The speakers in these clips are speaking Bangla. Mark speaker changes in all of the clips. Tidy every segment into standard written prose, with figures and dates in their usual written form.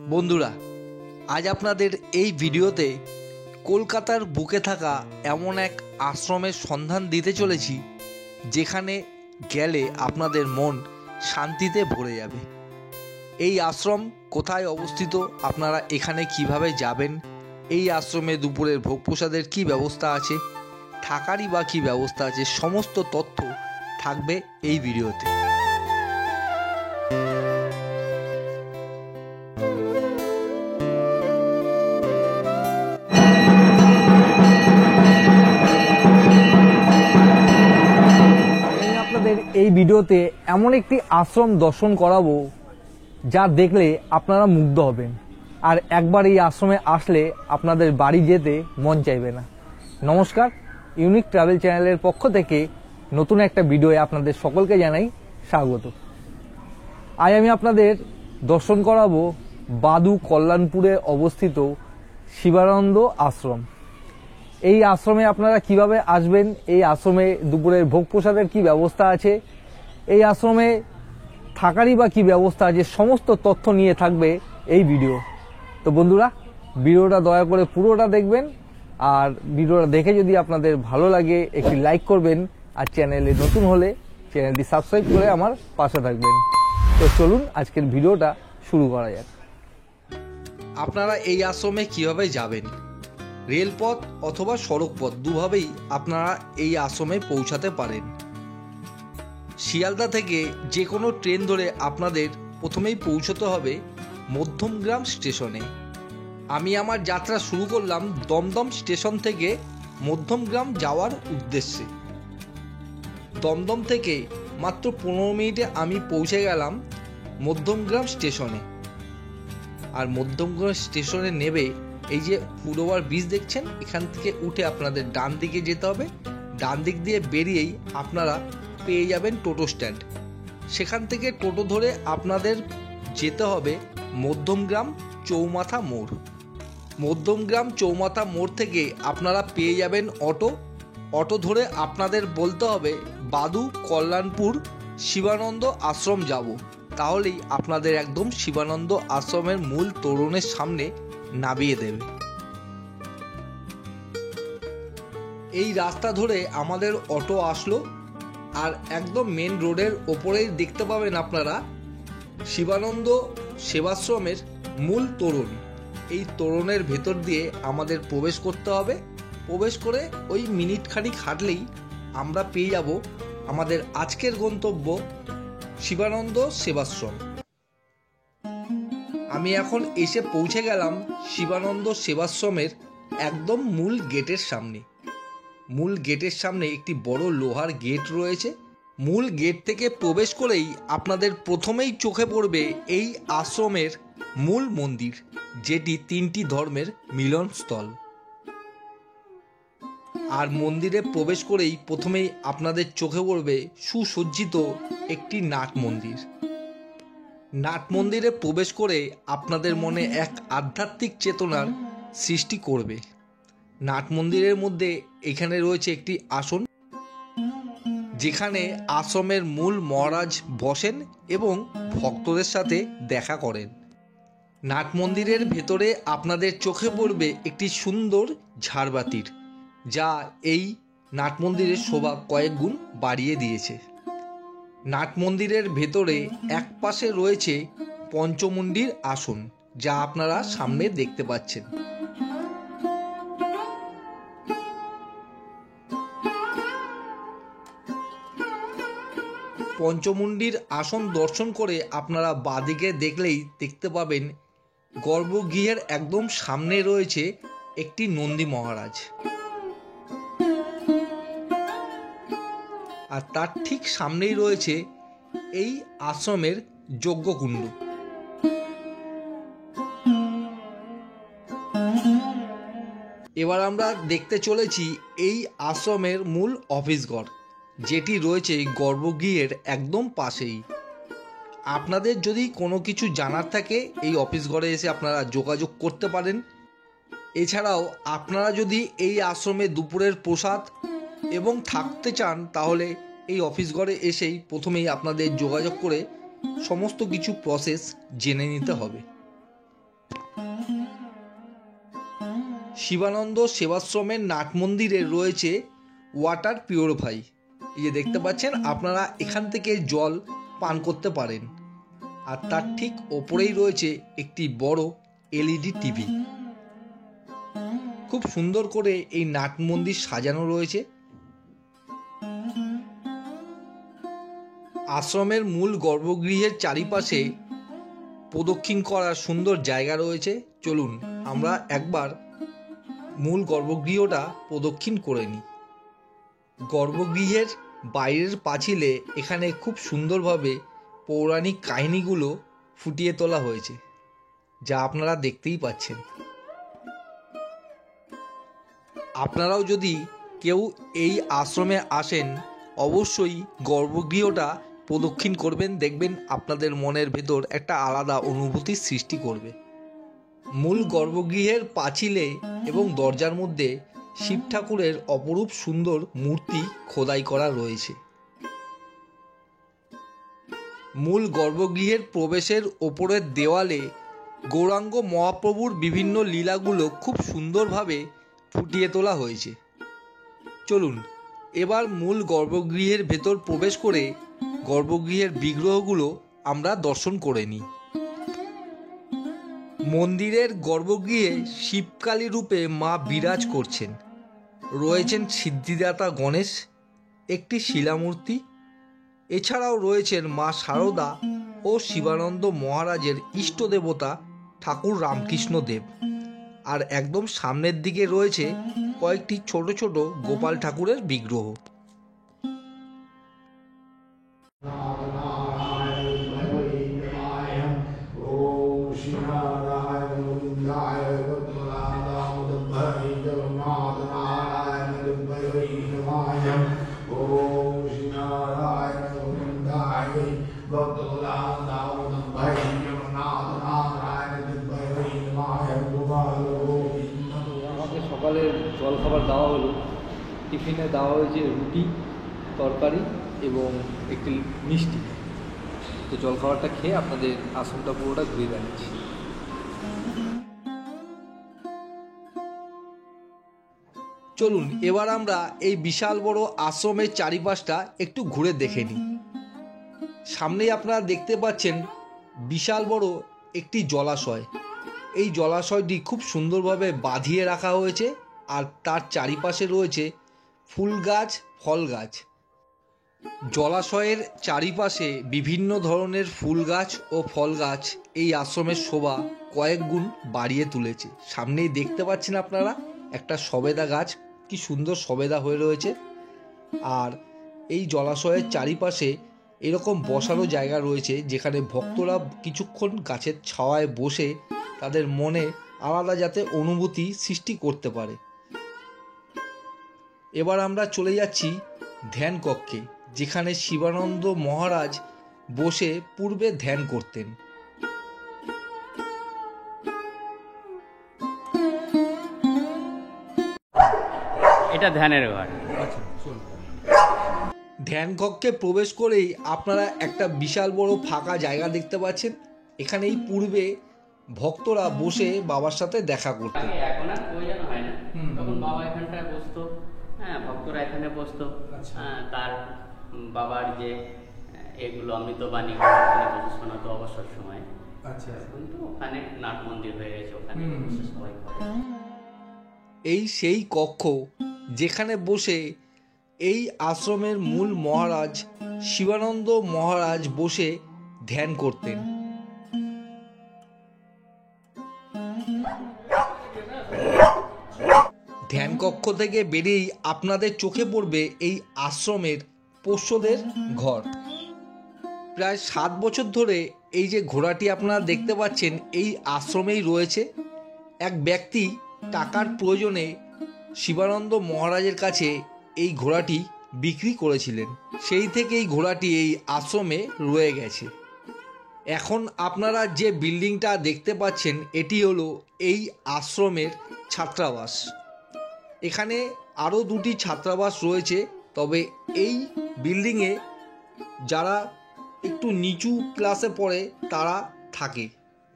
Speaker 1: বন্ধুরা, আজ আপনাদের এই ভিডিওতে কলকাতার বুকে থাকা এমন এক আশ্রমের সন্ধান দিতে চলেছি যেখানে গেলে আপনাদের মন শান্তিতে ভরে যাবে। এই আশ্রম কোথায় অবস্থিত, আপনারা এখানে কিভাবে যাবেন, এই আশ্রমে দুপুরের ভোগ প্রসাদের কী ব্যবস্থা আছে, থাকারই বা কী ব্যবস্থা আছে, সমস্ত তথ্য থাকবে এই ভিডিওতে। এই ভিডিওতে এমন একটি আশ্রম দর্শন করাবো যা দেখলে আপনারা মুগ্ধ হবেন, আর একবার এই আশ্রমে আসলে আপনাদের বাড়ি যেতে মন চাইবে না। নমস্কার, ইউনিক ট্রাভেল চ্যানেলের পক্ষ থেকে নতুন একটা ভিডিওয়ে আপনাদের সকলকে জানাই স্বাগত। আজ আমি আপনাদের দর্শন করাবো বাদু কল্যাণপুরে অবস্থিত শিবানন্দ আশ্রম। এই আশ্রমে আপনারা কিভাবে আসবেন, এই আশ্রমে দুপুরের ভোগ প্রসাদের কী ব্যবস্থা আছে, এই আশ্রমে থাকারই বা কী ব্যবস্থা আছে, সমস্ত তথ্য নিয়ে থাকবে এই ভিডিও। তো বন্ধুরা, ভিডিওটা দয়া করে পুরোটা দেখবেন, আর ভিডিওটা দেখে যদি আপনাদের ভালো লাগে একটি লাইক করবেন, আর চ্যানেলে নতুন হলে চ্যানেলটি সাবস্ক্রাইব করে আমার পাশে থাকবেন। তো চলুন আজকের ভিডিওটা শুরু করা যাক। আপনারা এই আশ্রমে কিভাবে যাবেন, রেলপথ অথবা সড়ক পথ দুভাবেই আপনারা এই আশ্রমে পৌঁছাতে পারেন। শিয়ালদা থেকে যে কোনো ট্রেন ধরে আপনাদের প্রথমেই পৌঁছতে হবে মধ্যমগ্রাম স্টেশনে। আমি আমার যাত্রা শুরু করলাম দমদম স্টেশন থেকে মধ্যমগ্রাম যাওয়ার উদ্দেশ্যে। দমদম থেকে মাত্র 15 মিনিটে আমি পৌঁছে গেলাম মধ্যমগ্রাম স্টেশনে। আর মধ্যমগ্রাম স্টেশনে নেবে এই যে ফুটওভার ব্রিজ দেখছেন, এখান থেকে উঠে আপনাদের ডান দিকে যেতে হবে। ডান দিক দিয়ে বেরিয়েই আপনারা পেয়ে যাবেন টোটো স্ট্যান্ড। সেখান থেকে টোটো ধরে আপনাদের যেতে হবে মধ্যমগ্রাম চৌমাথা মোড়। মধ্যমগ্রাম চৌমাথা মোড় থেকে আপনারা পেয়ে যাবেন অটো ধরে আপনাদের বলতে হবে বাদু কল্যাণপুর শিবানন্দ আশ্রম যাব। তাহলেই আপনাদের একদম শিবানন্দ আশ্রমের মূল তোরণের সামনে নামিয়ে দেবে। এই রাস্তা ধরে আমাদের অটো আসলো, আর একদম মেন রোডের ওপরেই দেখতে পাবেন আপনারা শিবানন্দ সেবাশ্রমের মূল তোরণ। এই তোরণের ভেতর দিয়ে আমাদের প্রবেশ করতে হবে। প্রবেশ করে ওই মিনিট খানিক হাঁটলেই আমরা পেয়ে যাব আমাদের আজকের গন্তব্য শিবানন্দ সেবাশ্রম। আমি এখন এসে পৌঁছে গেলাম শিবানন্দ সেবাশ্রমের একদম মূল গেটের সামনে। মূল গেটের সামনে একটি বড় লোহার গেট রয়েছে। মূল গেট থেকে প্রবেশ করেই আপনাদের প্রথমেই চোখে পড়বে এই আশ্রমের মূল মন্দির, যেটি 3টি ধর্মের মিলনস্থল। আর মন্দিরে প্রবেশ করেই প্রথমেই আপনাদের চোখে পড়বে সুসজ্জিত একটি নাট মন্দির। নাট মন্দিরে প্রবেশ করে আপনাদের মনে এক আধ্যাত্মিক চেতনার সৃষ্টি করবে। নাট মন্দিরের মধ্যে এখানে রয়েছে একটি আসন, যেখানে আশ্রমের মূল মহারাজ বসেন এবং ভক্তদের সাথে দেখা করেন। নাট মন্দিরের ভেতরে আপনাদের চোখে পড়বে একটি সুন্দর ঝাড়বাতির, যা এই নাট মন্দিরের শোভা কয়েক গুণ বাড়িয়ে দিয়েছে। নাট মন্দিরের ভেতরে এক পাশে রয়েছে পঞ্চমুণ্ডির আসন, যা আপনারা সামনে দেখতে পাচ্ছেন। পঞ্চমুণ্ডির আসন দর্শন করে আপনারা বাঁদিকে দেখলেই দেখতে পাবেন গর্ভগৃহের একদম সামনে রয়েছে একটি নন্দী মহারাজ, আর তার ঠিক সামনেই রয়েছে এই আশ্রমের যজ্ঞকুণ্ড। এবার আমরা দেখতে চলেছি এই আশ্রমের মূল অফিস ঘর, যেটি রয়েছে গর্ভগৃহের একদম পাশেই। আপনাদের যদি কোনো কিছু জানার থাকে এই অফিস ঘরে এসে আপনারা যোগাযোগ করতে পারেন। এছাড়াও আপনারা যদি এই আশ্রমে দুপুরের প্রসাদ এবং থাকতে চান, তাহলে এই অফিস ঘরে এসেই প্রথমেই আপনাদের যোগাযোগ করে সমস্ত কিছু প্রসেস জেনে নিতে হবে। শিবানন্দ সেবাশ্রমের নাট মন্দিরে রয়েছে ওয়াটার পিউরিফাই। এই যে দেখতে পাচ্ছেন, আপনারা এখান থেকে জল পান করতে পারেন। আর তার ঠিক ওপরেই রয়েছে একটি বড় এলইডি টিভি। খুব সুন্দর করে এই নাট মন্দির সাজানো রয়েছে। আশ্রমের মূল গর্ভগৃহের চারিপাশে প্রদক্ষিণ করার সুন্দর জায়গা রয়েছে। চলুন আমরা একবার মূল গর্ভগৃহটা প্রদক্ষিণ করে নিই। গর্ভগৃহের বাইরের পাঁচিলে এখানে খুব সুন্দরভাবে পৌরাণিক কাহিনীগুলো ফুটিয়ে তোলা হয়েছে, যা আপনারা দেখতেই পাচ্ছেন। আপনারাও যদি কেউ এই আশ্রমে আসেন, অবশ্যই গর্ভগৃহটা প্রদক্ষিণ করবেন। দেখবেন আপনাদের মনের ভেতর একটা আলাদা অনুভূতির সৃষ্টি করবে। মূল গর্ভগৃহের পাঁচিলে এবং দরজার মধ্যে শিব ঠাকুরের অপরূপ সুন্দর মূর্তি খোদাই করা রয়েছে। মূল গর্ভগৃহের প্রবেশের ওপরের দেওয়ালে গৌরাঙ্গ মহাপ্রভুর বিভিন্ন লীলাগুলো খুব সুন্দরভাবে ফুটিয়ে তোলা হয়েছে। চলুন এবার মূল গর্ভগৃহের ভেতর প্রবেশ করে গর্ভগৃহের বিগ্রহগুলো আমরা দর্শন করে নিই। মন্দিরের গর্ভগৃহে শিবকালী রূপে মা বিরাজ করছেন। রয়েছেন সিদ্ধিদাতা গণেশ, একটি শিলামূর্তি। এছাড়াও রয়েছেন মা শারদা ও শিবানন্দ মহারাজের ইষ্ট দেবতা ঠাকুর রামকৃষ্ণ দেব। আর একদম সামনের দিকে রয়েছে কয়েকটি ছোট ছোট গোপাল ঠাকুরের বিগ্রহ।
Speaker 2: আমাকে সকালে জলখাবার দেওয়া হলো। টিফিনে দেওয়া হয়েছে রুটি, তরকারি এবং একটি মিষ্টি। তো জলখাবারটা খেয়ে আপনাদের আশ্রমটা পুরোটা ঘুরে দেখাচ্ছি।
Speaker 1: চলুন এবার আমরা এই বিশাল বড় আশ্রমের চারিপাশটা একটু ঘুরে দেখে নিই। সামনেই আপনারা দেখতে পাচ্ছেন বিশাল বড় একটি জলাশয়। এই জলাশয়টি খুব সুন্দরভাবে বাঁধিয়ে রাখা হয়েছে, আর তার চারিপাশে রয়েছে ফুল গাছ, ফল গাছ। জলাশয়ের চারিপাশে বিভিন্ন ধরনের ফুল গাছ ও ফল গাছ এই আশ্রমের শোভা কয়েক গুণ বাড়িয়ে তুলেছে। সামনেই দেখতে পাচ্ছেন আপনারা একটা সবেদা গাছ, কি সুন্দর সবেদা হয়ে রয়েছে। আর এই জলাশয়ের চারিপাশে এরকম বসারও জায়গা রয়েছে, যেখানে ভক্তরা কিছুক্ষণ গাছের ছায়ায় বসে তাদের মনে আলাদা যাতে অনুভূতি সৃষ্টি করতে পারে। এবার আমরা চলে যাচ্ছি ধ্যান কক্ষে, যেখানে শিবানন্দ মহারাজ বসে পূর্বে ধ্যান করতেন।
Speaker 3: এটা ধ্যানের ঘর।
Speaker 1: ধ্যান কক্ষে প্রবেশ করেই আপনারা একটা বিশাল বড় ফাঁকা জায়গা দেখতে পাচ্ছেন। এখানেই পূর্বে ভক্তরা বসে বাবার সাথে দেখা করতেন।
Speaker 3: এখন আর প্রয়োজন হয় না, তখন বাবা এখানটায় বসতো। হ্যাঁ, ভক্তরা এখানে বসতো। তার বাবার যে এগুলো অমৃতবাণী বসে শোনাতো অবসর সময়। এখন তো ওখানে নাট মন্দির হয়ে গেছে, ওখানে বসে সবাই করে।
Speaker 1: এই সেই কক্ষ যেখানে বসে এই আশ্রমের মূল মহারাজ শিবানন্দ মহারাজ বসে ধ্যান করতেন। ধ্যান কক্ষ থেকে বেরিয়েই আপনাদের চোখে পড়বে এই আশ্রমের পোষ্যদের ঘর। প্রায় 7 বছর ধরে এই যে ঘোড়াটি আপনারা দেখতে পাচ্ছেন এই আশ্রমেই রয়েছে। এক ব্যক্তি টাকার প্রয়োজনে শিবানন্দ মহারাজের কাছে এই ঘোড়াটি বিক্রি করেছিলেন। সেই থেকে এই ঘোড়াটি এই আশ্রমে রয়ে গেছে। এখন আপনারা যে বিল্ডিংটা দেখতে পাচ্ছেন এটি হলো এই আশ্রমের ছাত্রাবাস। এখানে আরও 2টি ছাত্রাবাস রয়েছে, তবে এই বিল্ডিংয়ে যারা একটু নিচু ক্লাসে পড়ে তারা থাকে।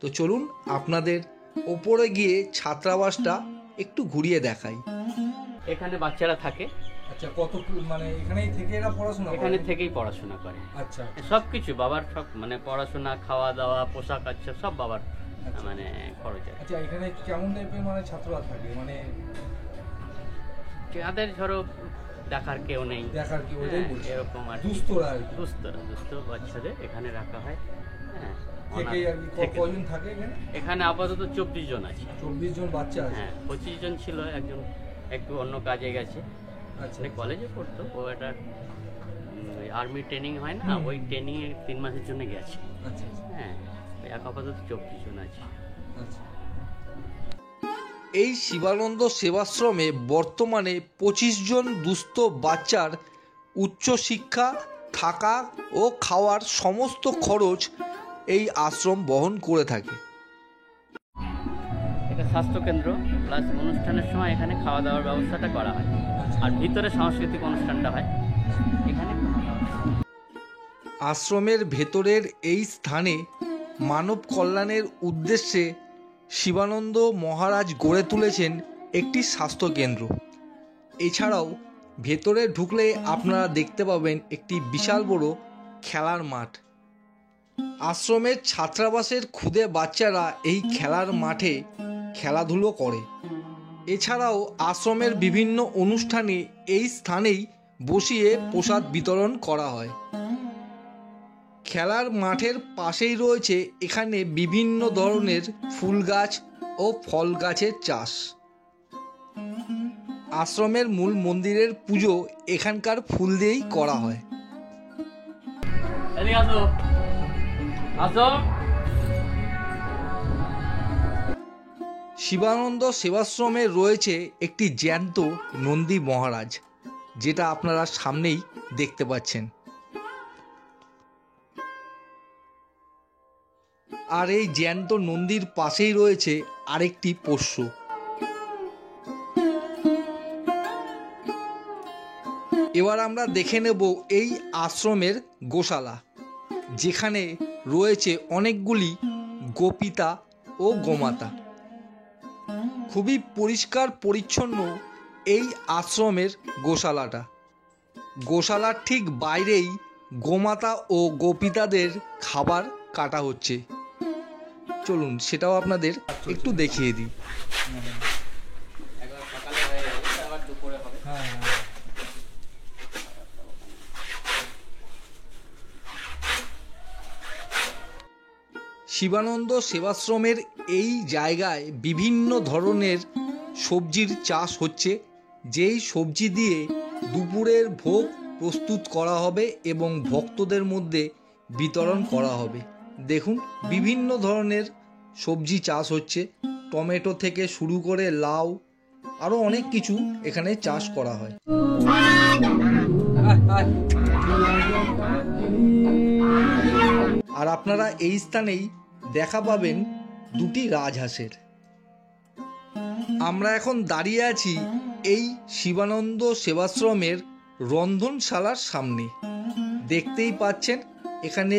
Speaker 1: তো চলুন আপনাদের ওপরে গিয়ে ছাত্রাবাসটা
Speaker 2: একটু ঘুরিয়ে দেখাই।
Speaker 3: এখানে বাচ্চারা থাকে,
Speaker 1: আচ্ছা, কত মানে এখানেই থেকে এরা পড়াশোনা
Speaker 3: এখানে থেকেই পড়াশোনা করে।
Speaker 1: আচ্ছা,
Speaker 3: সব কিছু বাবার, সব মানে পড়াশোনা, খাওয়া দাওয়া, পোশাক আচ্ছা সব বাবার মানে খরচ আছে।
Speaker 1: আচ্ছা, এখানে কেমন টাইপের মানে ছাত্ররা থাকে, মানে
Speaker 3: যাদের ধরো দেখার কেউ নেই,
Speaker 1: দেখার কি ওইটাই
Speaker 3: হ্যাঁ,
Speaker 1: বলছি,
Speaker 3: এরকম আর কি।
Speaker 1: দুস্থরা আর কি।
Speaker 3: দুস্থ বাচ্চাদের এখানে রাখা হয়। হ্যাঁ,
Speaker 1: থেকে আর কি কজন থাকে এখানে?
Speaker 3: এখানে আপাতত 24 জন আছে।
Speaker 1: 24 জন বাচ্চা আছে।
Speaker 3: হ্যাঁ, 25 জন ছিল, একজন একটু অন্য কাজে গেছে,
Speaker 1: আচ্ছা,
Speaker 3: কলেজে পড়তো। ও একটা আর্মি ট্রেনিং হয় না, ওই ট্রেনিং এ 3 মাসের জন্য গেছে।
Speaker 1: আচ্ছা,
Speaker 3: হ্যাঁ, এক আপাতত 24 জন আছে।
Speaker 1: আচ্ছা।
Speaker 2: এই শিবানন্দ সেবাশ্রমে বর্তমানে 25 জন দুস্থ বাচ্চার উচ্চশিক্ষা, থাকা ও খাওয়ার সমস্ত খরচ এই আশ্রম বহন করে থাকে।
Speaker 3: এটা স্বাস্থ্যকেন্দ্র প্লাস অনুষ্ঠানের সময় এখানে খাওয়া দাওয়ার ব্যবস্থাটা করা হয়, আর ভিতরে সাংস্কৃতিক অনুষ্ঠানটা হয় এখানে।
Speaker 2: আশ্রমের ভেতরের এই স্থানে মানব কল্যাণের উদ্দেশ্যে শিবানন্দ মহারাজ গড়ে তুলেছেন একটি স্বাস্থ্যকেন্দ্র। এছাড়াও ভেতরে ঢুকলে আপনারা দেখতে পাবেন একটি বিশাল বড় খেলার মাঠ। আশ্রমের ছাত্রাবাসের ক্ষুদে বাচ্চারা এই খেলার মাঠে খেলাধুলো করে। এছাড়াও আশ্রমের বিভিন্ন অনুষ্ঠানে এই স্থানেই বসিয়ে প্রসাদ বিতরণ করা হয়। খেলার মাঠের পাশেই রয়েছে এখানে বিভিন্ন ধরনের ফুল গাছ ও ফল গাছের চাষ। আশ্রমের মূল মন্দিরের পুজো এখানকার ফুল দিয়েই করা হয়। শিবানন্দ সেবাশ্রমে রয়েছে একটি জ্যান্ত নন্দী মহারাজ, যেটা আপনারা সামনেই দেখতে পাচ্ছেন। আর এই জ্যান্ত নন্দীর পাশেই রয়েছে আরেকটি পোষ্য। এবার আমরা দেখে নেব এই আশ্রমের গোশালা, যেখানে রয়েছে অনেকগুলি গোপিতা ও গোমাতা। খুবই পরিষ্কার পরিচ্ছন্ন এই আশ্রমের গোশালাটা। গোশালার ঠিক বাইরেই গোমাতা ও গোপিতাদের খাবার কাটা হচ্ছে। চলুন সেটাও আপনাদের একটু দেখিয়ে দিই। শিবানন্দ সেবাশ্রমের এই জায়গায় বিভিন্ন ধরনের সবজির চাষ হচ্ছে, যেই সবজি দিয়ে দুপুরের ভোগ প্রস্তুত করা হবে এবং ভক্তদের মধ্যে বিতরণ করা হবে। দেখুন, বিভিন্ন ধরনের সবজি চাষ হচ্ছে, টমেটো থেকে শুরু করে লাউ, আরও অনেক কিছু এখানে চাষ করা হয়। আর আপনারা এই স্থানেই দেখা পাবেন দুটি রাজহাঁসের। আমরা এখন দাঁড়িয়ে আছি এই শিবানন্দ সেবাশ্রমের রন্ধনশালার সামনে। দেখতেই পাচ্ছেন এখানে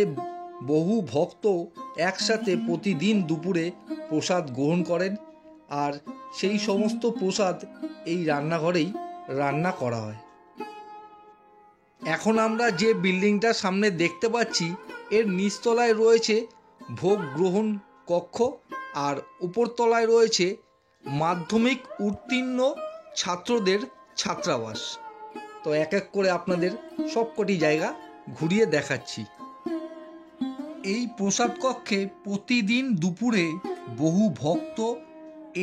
Speaker 2: বহু ভক্ত একসাথে প্রতিদিন দুপুরে প্রসাদ গ্রহণ করেন, আর সেই সমস্ত প্রসাদ এই রান্নাঘরেই রান্না করা হয়। এখন আমরা যে বিল্ডিংটার সামনে দেখতে পাচ্ছি, এর নিচতলায় রয়েছে ভোগ গ্রহণ কক্ষ, আর উপরতলায় রয়েছে মাধ্যমিক উত্তীর্ণ ছাত্রদের ছাত্রাবাস। তো এক এক করে আপনাদের সবকটি জায়গা ঘুরিয়ে দেখাচ্ছি। এই প্রসাদ কক্ষে প্রতিদিন দুপুরে বহু ভক্ত,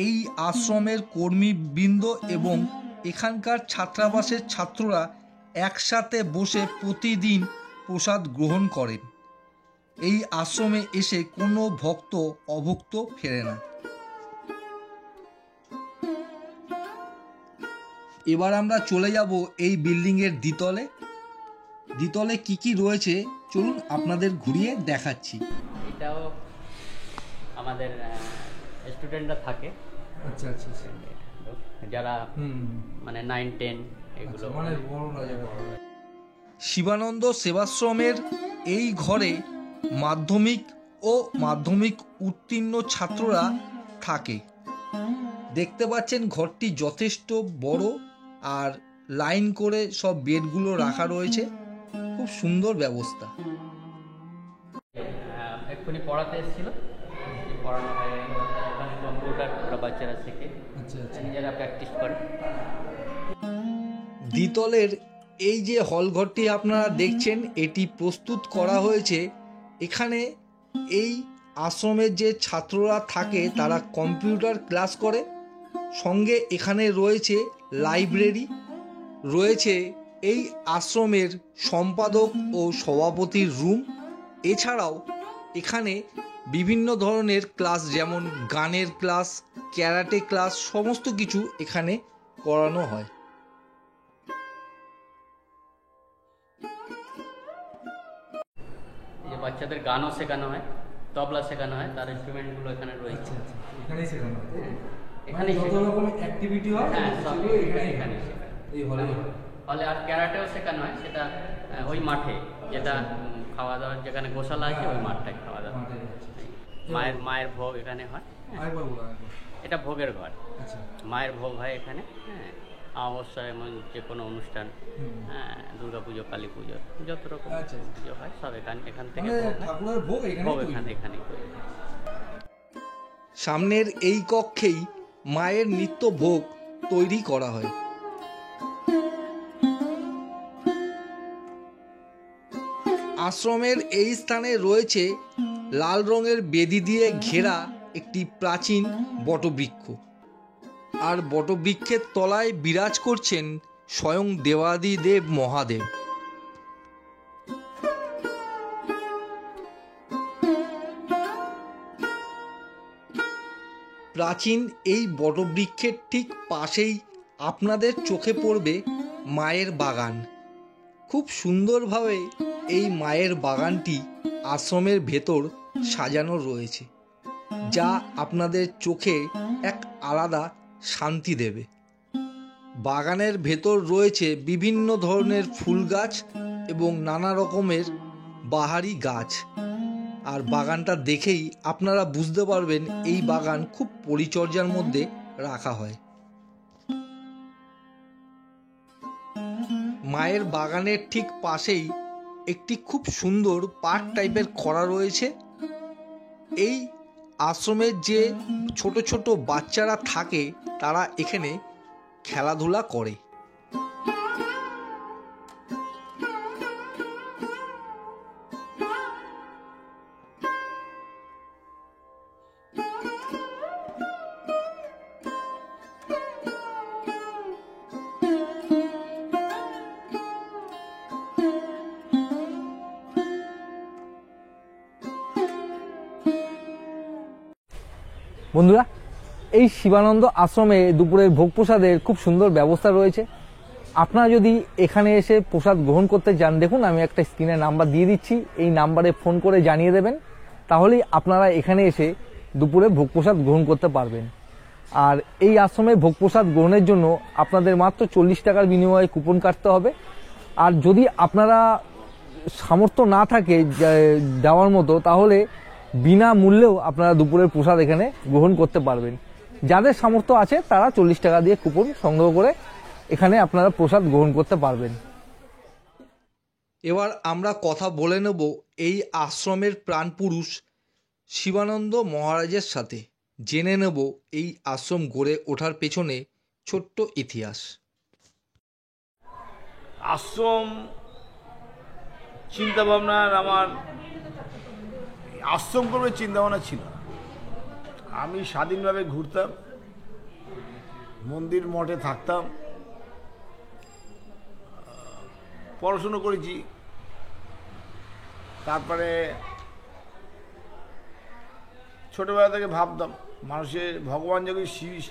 Speaker 2: এই আশ্রমের কর্মীবৃন্দ এবং এখানকার ছাত্রাবাসের ছাত্ররা একসাথে বসে প্রতিদিন প্রসাদ গ্রহণ করেন। এই আশ্রমে এসে কোনো ভক্ত অভুক্ত ফেরে না। এবার আমরা চলে যাব এই বিল্ডিংয়ের দ্বিতলে। দ্বিতলে কি কি রয়েছে চলুন আপনাদের ঘুরিয়ে দেখাচ্ছি।
Speaker 3: এটাও আমাদের স্টুডেন্টরা থাকে।
Speaker 1: আচ্ছা আচ্ছা,
Speaker 3: যারা মানে 9, 10 এগুলো
Speaker 1: মানে বড়রা যারা।
Speaker 2: শিবানন্দ সেবাশ্রমের এই ঘরে মাধ্যমিক ও মাধ্যমিক উত্তীর্ণ ছাত্ররা থাকে। দেখতে পাচ্ছেন ঘরটি যথেষ্ট বড়, আর লাইন করে সব বেডগুলো রাখা রয়েছে, খুব সুন্দর ব্যবস্থা।
Speaker 3: এক্ষুনি পড়াতে এসেছিল, পড়ানো হয় এখানে কম্পিউটার ওরা বাচ্চারা শেখে, নিজেরা প্র্যাকটিস করে।
Speaker 2: দ্বিতলের এই যে হল ঘরটি আপনারা দেখছেন, এটি প্রস্তুত করা হয়েছে। এখানে এই আশ্রমের যে ছাত্ররা থাকে তারা কম্পিউটার ক্লাস করে, সঙ্গে এখানে রয়েছে লাইব্রেরি, রয়েছে এই আশ্রমের সম্পাদক ও সভাপতির রুম। এছাড়াও এখানে বিভিন্ন ধরনের ক্লাস, যেমন গানের ক্লাস, ক্যারাটে ক্লাস, সমস্ত কিছু এখানে করানো হয়।
Speaker 3: যে বাচ্চাদের গানও শেখানো হয়, তবলা শেখানো হয়, তার ইনস্ট্রুমেন্টগুলো এখানে রয়েছে।
Speaker 1: এখানেই শেখানো হয়,
Speaker 3: এখানেই
Speaker 1: যত রকম অ্যাক্টিভিটি হয়
Speaker 3: হ্যাঁ সব এখানেই শেখানো
Speaker 1: এই হলে
Speaker 3: হলে। আর ক্যারাটেও শেখানো হয়, সেটা ওই মাঠে, যেটা খাওয়া দাওয়ার যেখানে গোশালা আছে ওই মাঠটায় খাওয়া দাওয়া। মায়ের ভোগ এখানে হয়। এটা ভোগের ঘর, মায়ের ভোগ হয় এখানে। হ্যাঁ, অবশ্যই যে কোনো অনুষ্ঠান, হ্যাঁ, দুর্গা পুজো, কালী পুজো, যত রকম পুজো হয় সব এখান থেকে ভোগ এখানেই তৈরি হয়।
Speaker 2: সামনের এই কক্ষেই মায়ের নিত্য ভোগ তৈরি করা হয়। আশ্রমের এই স্থানে রয়েছে লাল রঙের বেদি দিয়ে ঘেরা একটি প্রাচীন বটবৃক্ষ, আর বটবৃক্ষের তলায় বিরাজ করছেন স্বয়ং দেবাদিদেব মহাদেব। প্রাচীন এই বটবৃক্ষের ঠিক পাশেই আপনাদের চোখে পড়বে মায়ের বাগান। খুব সুন্দরভাবে এই মায়ের বাগানটি আশ্রমের ভেতর সাজানো রয়েছে, যা আপনাদের চোখে এক আলাদা শান্তি দেবে। বাগানের ভেতর রয়েছে বিভিন্ন ধরনের ফুল গাছ এবং নানা রকমের বাহারি গাছ, আর বাগানটা দেখেই আপনারা বুঝতে পারবেন এই বাগান খুব পরিচর্যার মধ্যে রাখা হয়। মায়ের বাগানের ঠিক পাশেই একটি খুব সুন্দর পার্ক টাইপের করা রয়েছে। এই আশ্রমের যে ছোট ছোট বাচ্চারা থাকে তারা এখানে খেলাধুলা করে।
Speaker 1: বন্ধুরা, এই শিবানন্দ আশ্রমে দুপুরের ভোগ প্রসাদের খুব সুন্দর ব্যবস্থা রয়েছে। আপনারা যদি এখানে এসে প্রসাদ গ্রহণ করতে চান, দেখুন আমি একটা স্ক্রিনে নাম্বার দিয়ে দিচ্ছি, এই নাম্বারে ফোন করে জানিয়ে দেবেন, তাহলেই আপনারা এখানে এসে দুপুরে ভোগ প্রসাদ গ্রহণ করতে পারবেন। আর এই আশ্রমে ভোগ প্রসাদ গ্রহণের জন্য আপনাদের মাত্র 40 টাকার বিনিময়ে কুপন কাটতে হবে। আর যদি আপনারা সামর্থ্য না থাকে দেওয়ার মতো, তাহলে বিনা মূল্যেও আপনারা দুপুরের প্রসাদ এখানে গ্রহণ করতে পারবেন। যাদের সামর্থ্য আছে তারা 40 টাকা দিয়ে কুপন সংগ্রহ করে এখানে আপনারা প্রসাদ গ্রহণ করতে পারবেন।
Speaker 2: এবার আমরা কথা বলে নেব এই আশ্রমের প্রাণপুরুষ শিবানন্দ মহারাজের সাথে, জেনে নেব এই আশ্রম গড়ে ওঠার পেছনে ছোট্ট ইতিহাস।
Speaker 4: আশ্রম চিন্তাভাবনার আমার আশ্রম করবে চিন্তাভাবনা ছিল না। আমি স্বাধীনভাবে ঘুরতাম, মন্দির মঠে থাকতাম, পড়াশুনো করেছি। তারপরে ছোটবেলা থেকে ভাবতাম মানুষের ভগবান যখন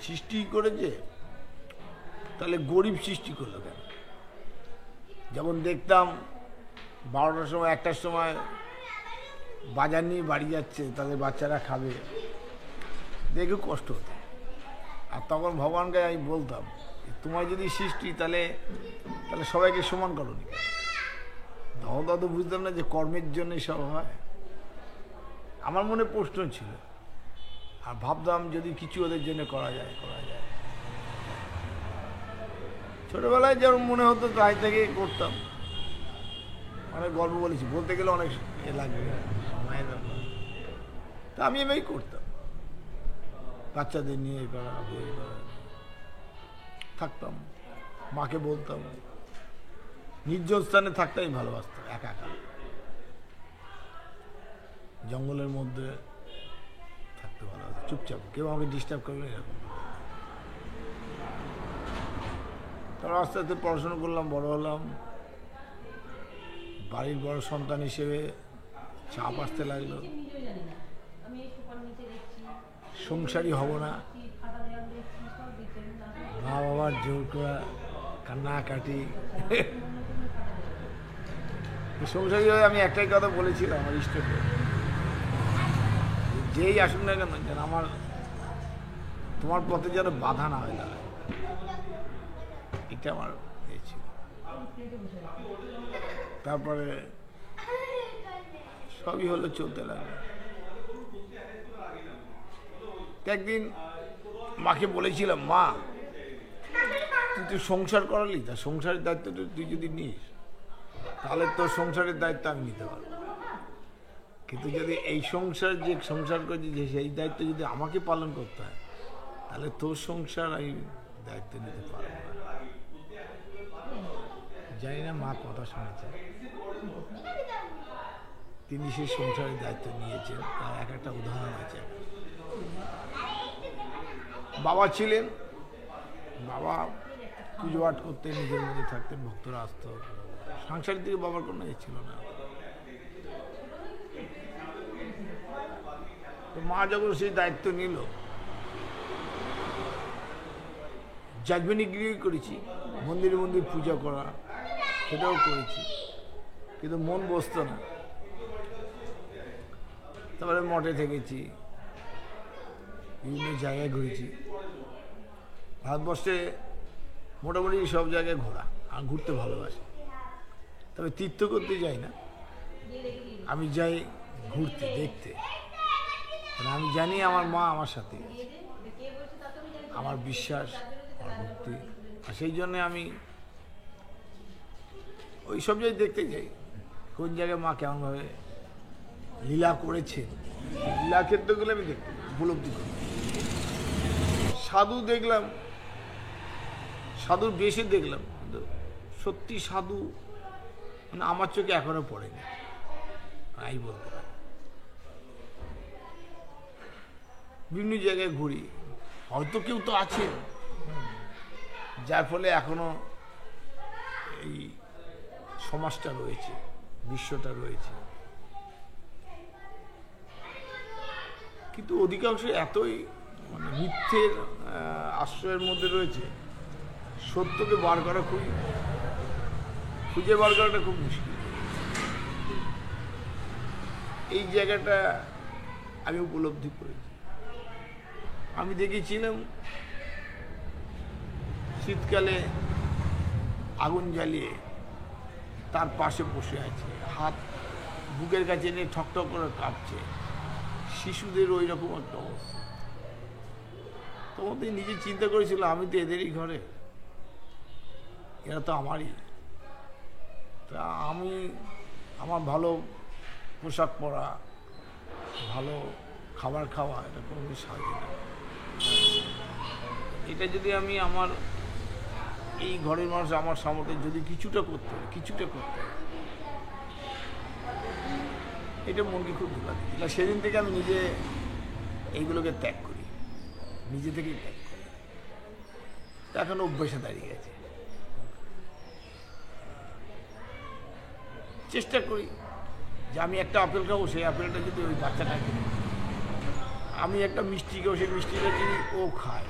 Speaker 4: সৃষ্টি করেছে তাহলে গরিব সৃষ্টি করলো কেন। যেমন দেখতাম 12টার সময় 1টার সময় বাজার নিয়ে বাড়ি যাচ্ছে, তাদের বাচ্চারা খাবে, দেখে কষ্ট হতো। আর তখন ভগবানকে আমি বলতাম, তোমার যদি সৃষ্টি তাহলে সবাইকে সমান করো নি। তখন তো বুঝতাম না যে কর্মের জন্য সব হয়। আমার মনে প্রশ্ন ছিল, আর ভাবতাম যদি কিছু ওদের জন্য করা যায়। ছোটবেলায় যেমন মনে হতো তাই থেকে করতাম। অনেক গল্প বলেছি, বলতে গেলে অনেক লাগবে মায়ের ব্যাপার। তা আমি এভাবেই করতাম, বাচ্চাদের নিয়ে করা, বই করা, থাকতাম, মাকে বলতাম। নির্জন স্থানে থাকতে আমি ভালোবাসতাম, একা একা জঙ্গলের মধ্যে থাকতে ভালোবাসতাম, চুপচাপ, কেউ আমাকে ডিস্টার্ব করবে এরকম। তারপর আস্তে আস্তে পড়াশোনা করলাম, বড় হলাম, বাড়ির বড় সন্তান হিসেবে চাপ আসতে লাগলো, সংসারী হব না, মা বাবার জোর করা কান্নাকাটি। সংসারী হয়ে আমি একটাই কথা বলেছিলাম আমার ইষ্টকে, যেই আসুন না কেন যেন আমার তোমার পথে যেন বাধা না হয়ে দাঁড়ায়, এটা আমার ছিল। তারপরে সবই হলো, চলতে লাগলো। একদিন মাকে বলেছিলাম, মা তুই তো সংসার করালি, তা সংসারের দায়িত্বটা তুই যদি নিস তাহলে তোর সংসারের দায়িত্ব আমি নিতে পারবো, কিন্তু যদি এই সংসার যে সংসার করছি যে সেই দায়িত্ব যদি আমাকে পালন করতে হয় তাহলে তোর সংসার আমি দায়িত্ব নিতে পারবো না। জানি না মা কথা শুনেছে, তিনি সেই সংসারের দায়িত্ব নিয়েছেন, তার এক একটা উদাহরণ আছে। বাবা ছিলেন, বাবা পুজো পাঠ করতেন, নিজের মধ্যে থাকতেন, ভক্তরা আসতো, সাংসারিক দিকে বাবার কোনো ইয়ে ছিল না। তো মা যখন সেই দায়িত্ব নিল, যাজমানি গিরি করেছি, মন্দিরে মন্দির পূজা করা, সেটাও করেছি, কিন্তু মন বসতো না। তারপরে মঠে থেকেছি, বিভিন্ন জায়গায় ঘুরেছি, ভারতবর্ষে মোটামুটি সব জায়গায় ঘোরা, আর ঘুরতে ভালোবাসি। তবে তীর্থ করতে যাই না, আমি যাই ঘুরতে, দেখতে। আমি জানি আমার মা আমার সাথে, আমার বিশ্বাস, আমার ভক্তি, আর সেই জন্যে আমি ওই সব জায়গায় দেখতে যাই, কোন জায়গায় মা কেমনভাবে লীলা করেছেন, লীলা ক্ষেত্রগুলো আমি দেখতে উপলব্ধি করি। সাধু দেখলাম, সাধুর বেশে দেখলাম, কিন্তু সত্যি সাধু মানে আমার চোখে এখনো পড়েনি, তাই বলতে পারি। বিভিন্ন জায়গায় ঘুরি, হয়তো কেউ তো আছে যার ফলে এখনো এই সমাজটা রয়েছে, বিশ্বটা রয়েছে, কিন্তু অধিকাংশ এতই মানে মিথ্যের আশ্রয়ের মধ্যে রয়েছে, সত্যকে বার করা খুঁজে বার করাটা খুব মুশকিল। এই জায়গাটা আমি উপলব্ধি করেছি। আমি দেখেছিলাম শীতকালে আগুন জ্বালিয়ে তার পাশে বসে আছে, হাত বুকের কাছে নিয়ে ঠকঠক করে কাঁপছে, শিশুদের ওই রকম একটা অবস্থা। তোমাদের নিজে চিন্তা করেছিল আমি তো এদেরই ঘরে, এরা তো আমারই। তা আমি আমার ভালো পোশাক পরা, ভালো খাবার খাওয়া, এটা কোনো সাহায্য না। এটা যদি আমি আমার এই ঘরের মানুষ আমার সামর্থ্যে যদি কিছুটা করতে হয়, এটা মনকে খুব ধোলা দিচ্ছিল। সেদিন থেকে আমি নিজে এইগুলোকে ত্যাগ করি, নিজে থেকেই ত্যাগ করি। এখন অভ্যাসে দাঁড়িয়ে গেছে। চেষ্টা করি যে আমি একটা আপেল খাবো, সেই আপেলটা যদি ওই বাচ্চাটা কিনে, আমি একটা মিষ্টি খাবো, সেই মিষ্টিটা যদি ও খায়,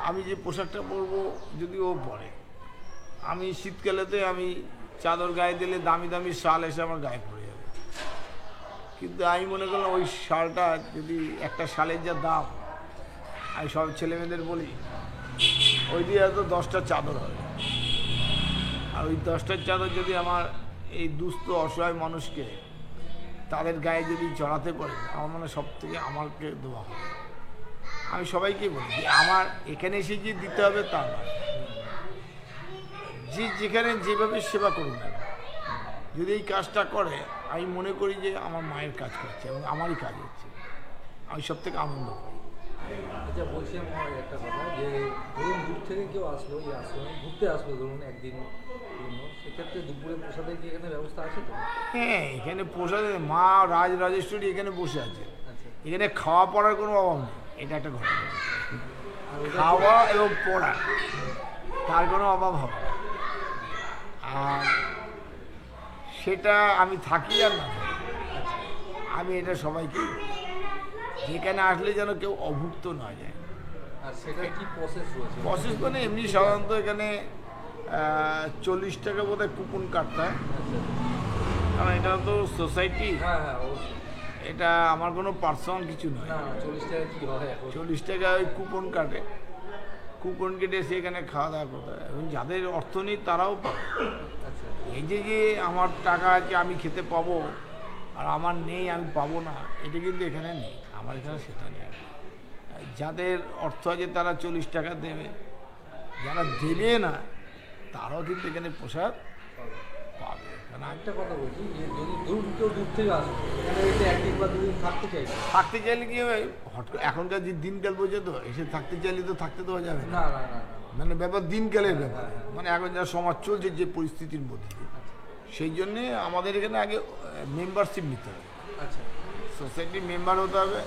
Speaker 4: আমি যে পোশাকটা পরবো যদি ও পরে, আমি শীতকালেতে আমি চাদর গায়ে দিলে দামি দামি শাল এসে আমার গায়ে পড়ে যাবে, কিন্তু আমি মনে করলাম ওই শালটা যদি একটা শালের যা দাম, আমি সব ছেলেমেয়েদের বলি ওই দিয়ে হয়তো 10টা চাদর হবে, আর ওই 10টার চাদর যদি আমার এই দুস্থ অসহায় মানুষকে তাদের গায়ে যদি চড়াতে পারে আমার মনে সব থেকে আমাকে দেওয়া হবে। আমি সবাইকে বলি যে আমার এখানে এসে যে দিতে হবে তা নয়, যে যেখানে যেভাবে সেবা করুন না, যদি এই কাজটা করে আমি মনে করি যে আমার মায়ের কাজ করছে এবং আমারই কাজ হচ্ছে, আমি সব থেকে আনন্দ পাই।
Speaker 2: আচ্ছা, বলছিলাম আমার একটা কথা, যে ধরুন দূর থেকে কেউ আসলো এই আশ্রমে ঘুরতে আসলো ধরুন একদিন জন্য, সেক্ষেত্রে দুপুরে প্রসাদের কি এখানে ব্যবস্থা আছে তো?
Speaker 4: হ্যাঁ, এখানে প্রসাদ মা রাজেশ্বরী এখানে বসে আছে,
Speaker 2: আচ্ছা,
Speaker 4: এখানে খাওয়া পড়ার কোনো অভাব নেই, এটা একটা ঘটনা। খাওয়া এবং পড়া তার কোনো অভাব হবে না। আর সেটা আমি থাকি আর না থাকি, আমি এটা সবাইকে যেখানে আসলে যেন কেউ অভুক্ত না যায়।
Speaker 2: আর সেটা কি প্রসেস রয়েছে?
Speaker 4: প্রসেস মানে এমনি সাধারণত এখানে 40 টাকা বোধহয় কুপন কাটতে হয়, কারণ এটা তো সোসাইটি,
Speaker 2: হ্যাঁ হ্যাঁ অবশ্যই।
Speaker 4: এটা আমার কোনো পার্সোনাল কিছু নয়।
Speaker 2: না 40 টাকা কি হয় এখন?
Speaker 4: 40 টাকা ওই কুপন কাটে, কুপন কেটে সেখানে খাওয়া দাওয়া করতে হয়, এবং যাদের অর্থ নেই তারাও পাবে।
Speaker 2: আচ্ছা,
Speaker 4: এই যে আমার টাকা আছে আমি খেতে পাবো আর আমার নেই আমি পাবো না, এটা কিন্তু এখানে নেই, আমার এখানে সেটা নেই। যাদের অর্থ আছে তারা 40 টাকা দেবে, যারা দেবে না তারাও কিন্তু এখানে প্রসাদ পাবে। কারণ
Speaker 2: একটা কথা বলছি, যে যদি কেউ দূর থেকে আসবে এখানে এসে একদিন বা দুদিন থাকতে চাইবে,
Speaker 4: থাকতে চাইলে কি হবে, হট করে এখনকার যে দিনকাল বোঝে তো, এসে থাকতে চাইলে তো থাকতে দেওয়া যাবে না।
Speaker 2: না না না না,
Speaker 4: মানে ব্যাপার দিনকালের ব্যাপার, মানে এখন যা সমাজ চলছে যে পরিস্থিতির মধ্যে দিয়ে, সেই জন্যে আমাদের এখানে আগে মেম্বারশিপ নিতে হবে,
Speaker 2: আচ্ছা,
Speaker 4: সোসাইটি মেম্বার হতে হবে।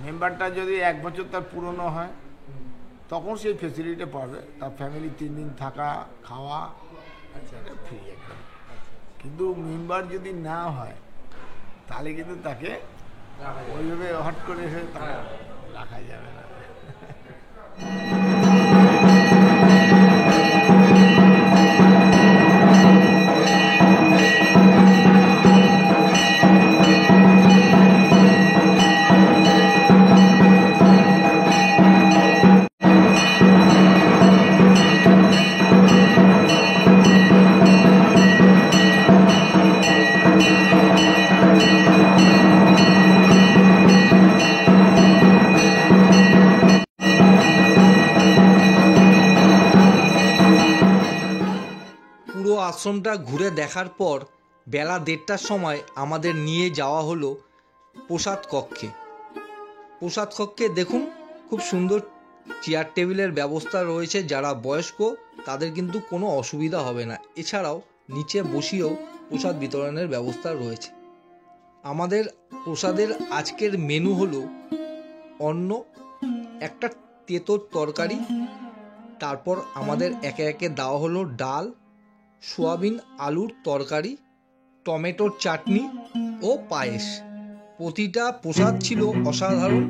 Speaker 4: মেম্বারটা যদি 1 বছর তার পুরনো হয় তখন সেই ফেসিলিটিটা পাবে, তার ফ্যামিলি 3 দিন থাকা খাওয়া
Speaker 2: আচ্ছা,
Speaker 4: ফ্রি একদম। কিন্তু মেম্বার যদি না হয় তাহলে কিন্তু তাকে
Speaker 2: রাখা যাবে।
Speaker 4: ওইভাবে হট করে তাকে
Speaker 2: হ্যাঁ।
Speaker 4: রাখা যাবে না।
Speaker 1: পুরো আশ্রমটা ঘুরে দেখার পর বেলা 1:30টার সময় আমাদের নিয়ে যাওয়া হলো প্রসাদ কক্ষে। প্রসাদ কক্ষে দেখুন খুব সুন্দর চেয়ার টেবিলের ব্যবস্থা রয়েছে, যারা বয়স্ক তাদের কিন্তু কোনো অসুবিধা হবে না। এছাড়াও নিচে বসিয়েও প্রসাদ বিতরণের ব্যবস্থা রয়েছে। আমাদের প্রসাদের আজকের মেনু হলো অন্ন, একটা তেঁতোর তরকারি, তারপর আমাদের একে একে দেওয়া হলো ডাল, সোয়াবিন আলুর তরকারি, টমেটোর চাটনি ও পায়েস। প্রতিটা প্রসাদ ছিল অসাধারণ,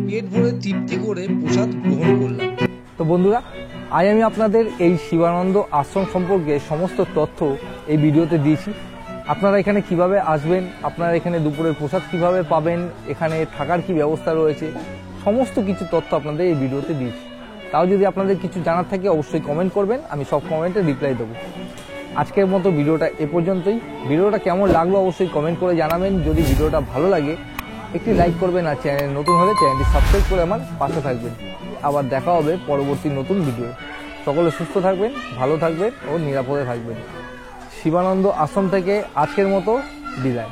Speaker 1: পেট ভরে তৃপ্তি করে প্রসাদ গ্রহণ করলাম। তো বন্ধুরা, আজ আমি আপনাদের এই শিবানন্দ আশ্রম সম্পর্কে সমস্ত তথ্য এই ভিডিওতে দিয়েছি। আপনারা এখানে কিভাবে আসবেন, আপনারা এখানে দুপুরের প্রসাদ কিভাবে পাবেন, এখানে থাকার কি ব্যবস্থা রয়েছে, সমস্ত কিছু তথ্য আপনাদের এই ভিডিওতে দিয়েছি। তাও যদি আপনাদের কিছু জানার থাকে অবশ্যই কমেন্ট করবেন, আমি সব কমেন্টে রিপ্লাই দেবো। আজকের মতো ভিডিওটা এ পর্যন্তই। ভিডিওটা কেমন লাগলো অবশ্যই কমেন্ট করে জানাবেন। যদি ভিডিওটা ভালো লাগে একটি লাইক করবেন, আর চ্যানেল নতুন হলে চ্যানেলটি সাবস্ক্রাইব করে আমার পাশে থাকবেন। আবার দেখা হবে পরবর্তী নতুন ভিডিও। সকলে সুস্থ থাকবেন, ভালো থাকবেন ও নিরাপদে থাকবেন। শিবানন্দ আশ্রম থেকে আজকের মতো বিদায়।